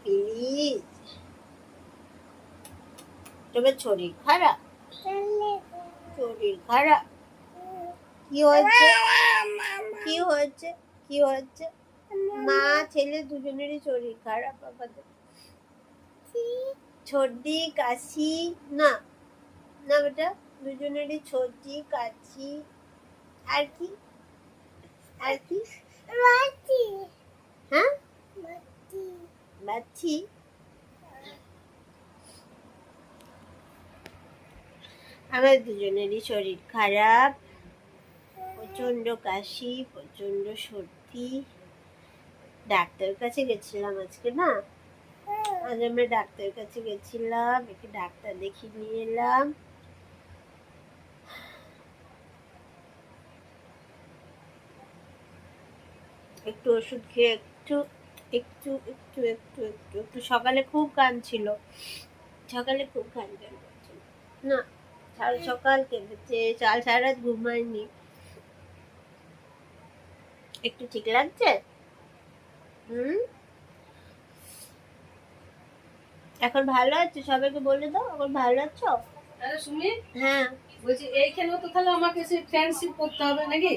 Please. তবে শরীর খারাপ, শরীর খারাপ। কি হয়েছে, কি হয়েছে, কি হয়েছে? মা ছেলে দুজনেরই শরীর খারাপ আপাতত। সর্দি কাশি না, না বেটা, দুজনেরই সর্দি কাশি। আর কি, আর কি? হ্যাঁ, বাচ্চি। আমার দুজনেরই শরীর খারাপ, প্রচন্ড কাশি, প্রচন্ড সর্দি। ডাক্তার কাছে গেছিলাম আজকে না, আজ আমরা ডাক্তার কাছে গেছিলাম, একটু ডাক্তার দেখিয়ে নিয়ে এলাম। একটু ওষুধ খেয়ে একটু একটু একটু একটু একটু একটু সকালে খুব কাঁদছিল, সকালে খুব কাঁদছিল না, সারা সকাল কেঁদেছে, সারা রাত ঘুমায়নি। একটু ঠিক লাগছে? এখন ভালো আছে? সবাইকে বলে দাও এখন ভালো আছো। আরে সুমি, হ্যাঁ বলছি এইখানেও তো তাহলে আমাকে সে ফ্রেন্ডশিপ করতে হবে নাকি?